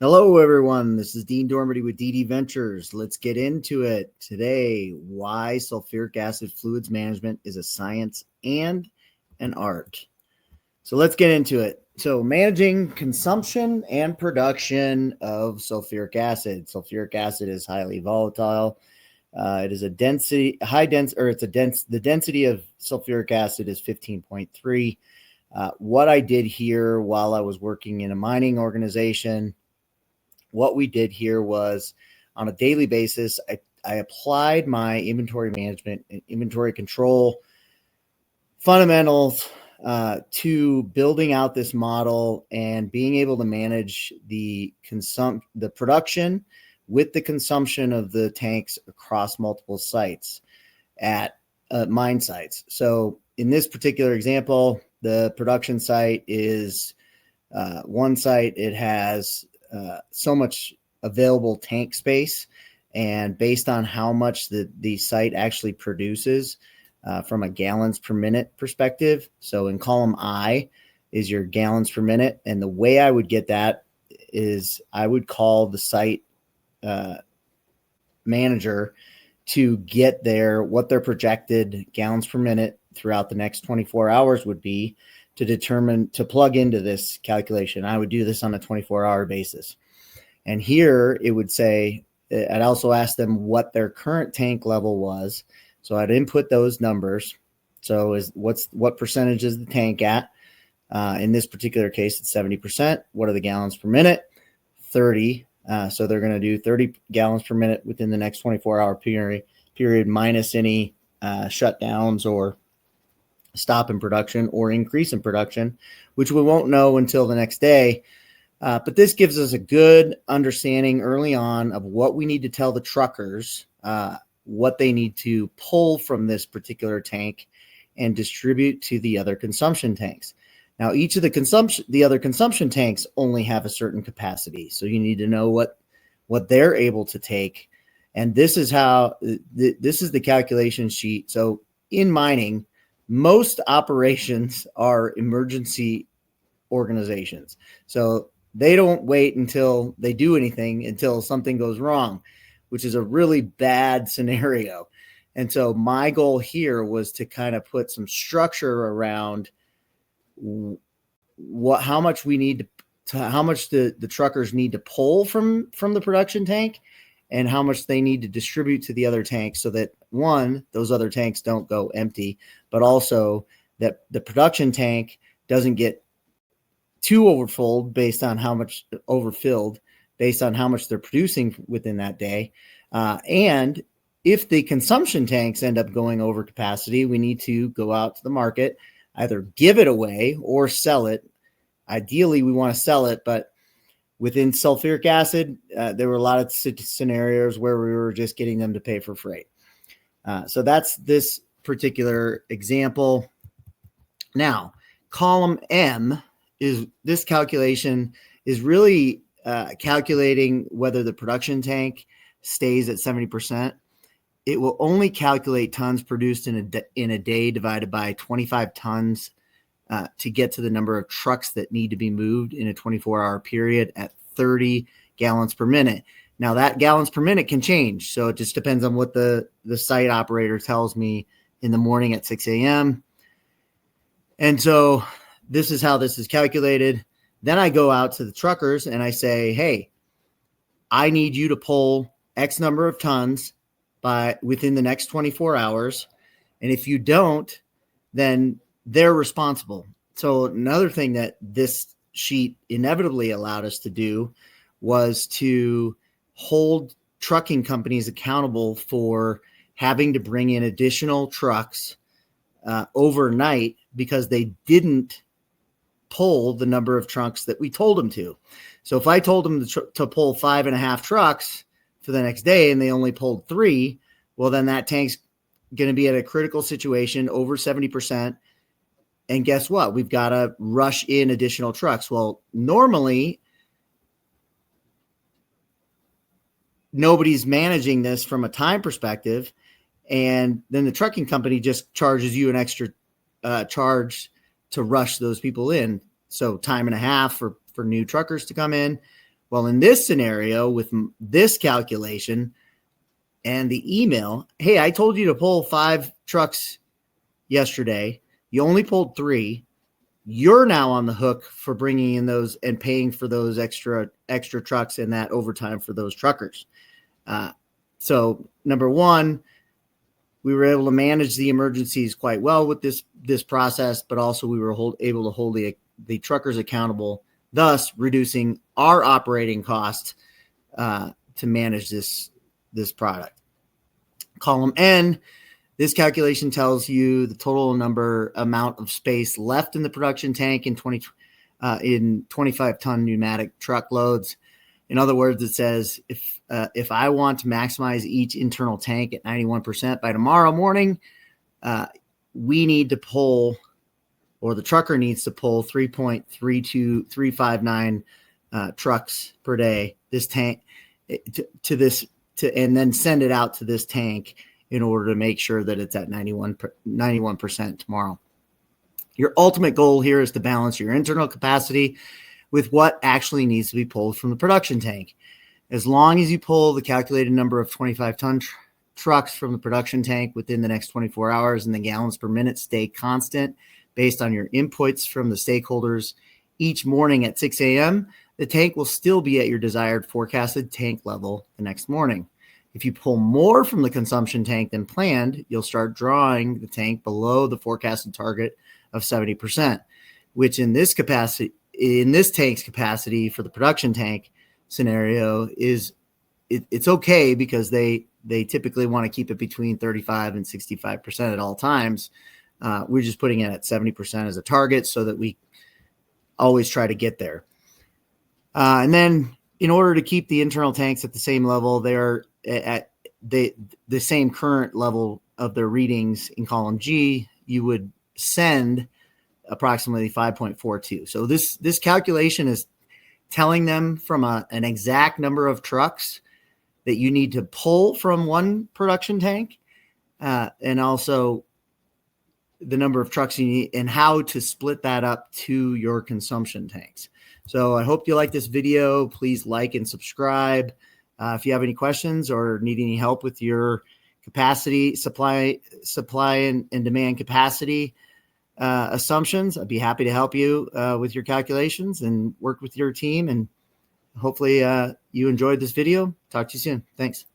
Hello, everyone. This is Dean Dormady with DD Ventures. Let's get into it today. Why sulfuric acid fluids management is a science and an art. So let's get into it. So managing consumption and production of sulfuric acid. Sulfuric acid is highly volatile. It is a density, the density of sulfuric acid is 15.3. What I did here while I was working in a mining organization, what we did here was on a daily basis, I applied my inventory management and inventory control fundamentals to building out this model and being able to manage the production with the consumption of the tanks across multiple sites at mine sites. So in this particular example, the production site is one site. It has so much available tank space, and based on how much the site actually produces from a gallons per minute perspective. So in column I is your gallons per minute. And the way I would get that is I would call the site manager to get what their projected gallons per minute throughout the next 24 hours would be to plug into this calculation. I would do this on a 24-hour basis. And here it would say, I'd also ask them what their current tank level was. So I'd input those numbers. So what percentage is the tank at? In this particular case, it's 70%. What are the gallons per minute? 30. So they're going to do 30 gallons per minute within the next 24-hour period minus any shutdowns or stop in production or increase in production, which we won't know until the next day. But this gives us a good understanding early on of what we need to tell the truckers, what they need to pull from this particular tank and distribute to the other consumption tanks. Now, each of the other consumption tanks only have a certain capacity. So you need to know what they're able to take. And this is this is the calculation sheet. So in mining, most operations are emergency organizations. So they don't wait until they do anything until something goes wrong, which is a really bad scenario. And so my goal here was to kind of put some structure around how much the truckers need to pull from the production tank and how much they need to distribute to the other tanks, so that one, those other tanks don't go empty, but also that the production tank doesn't get too overfilled based on how much they're producing within that day. And if the consumption tanks end up going over capacity, we need to go out to the market, either give it away or sell it. Ideally, we want to sell it, but within sulfuric acid, there were a lot of scenarios where we were just getting them to pay for freight. So that's this particular example. Now, column M is this calculation is really calculating whether the production tank stays at 70%. It will only calculate tons produced in a day divided by 25 tons to get to the number of trucks that need to be moved in a 24-hour period at 30 gallons per minute. Now, that gallons per minute can change. So it just depends on what the site operator tells me in the morning at 6 a.m. And so this is how this is calculated. Then I go out to the truckers and I say, hey, I need you to pull X number of tons within the next 24 hours. And if you don't, then they're responsible. So another thing that this sheet inevitably allowed us to do was to hold trucking companies accountable for having to bring in additional trucks overnight because they didn't pull the number of trucks that we told them to. So if I told them to pull 5.5 trucks for the next day and they only pulled 3, well, then that tank's going to be at a critical situation over 70%. And guess what? We've got to rush in additional trucks. Well, normally nobody's managing this from a time perspective. And then the trucking company just charges you an extra charge to rush those people in. So time and a half for new truckers to come in, Well, in this scenario, with this calculation and the email, hey, I told you to pull 5 trucks yesterday. You only pulled 3. You're now on the hook for bringing in those and paying for those extra trucks and that overtime for those truckers. So number one, we were able to manage the emergencies quite well with this process, but also we were able to hold the truckers accountable, thus reducing our operating cost to manage this product. Column N, this calculation tells you the total amount of space left in the production tank in 25-ton pneumatic truck loads. In other words, it says if I want to maximize each internal tank at 91% by tomorrow morning, we need to pull, or the trucker needs to pull 3.32359 trucks per day. This tank and then send it out to this tank in order to make sure that it's at 91% tomorrow. Your ultimate goal here is to balance your internal capacity with what actually needs to be pulled from the production tank. As long as you pull the calculated number of 25-ton trucks from the production tank within the next 24 hours and the gallons per minute stay constant based on your inputs from the stakeholders each morning at 6 a.m., the tank will still be at your desired forecasted tank level the next morning. If you pull more from the consumption tank than planned, you'll start drawing the tank below the forecasted target of 70%, which in this tank's capacity for the production tank scenario it's okay because they typically want to keep it between 35 and 65% at all times. We're just putting it at 70% as a target so that we always try to get there. And then in order to keep the internal tanks at the same level, they're at the same current level of their readings in column G, you would send approximately 5.42. So this calculation is telling them from an exact number of trucks that you need to pull from one production tank, and also the number of trucks you need and how to split that up to your consumption tanks. So I hope you like this video. Please like and subscribe. If you have any questions or need any help with your capacity, supply and demand capacity assumptions, I'd be happy to help you with your calculations and work with your team. And hopefully you enjoyed this video. Talk to you soon. Thanks.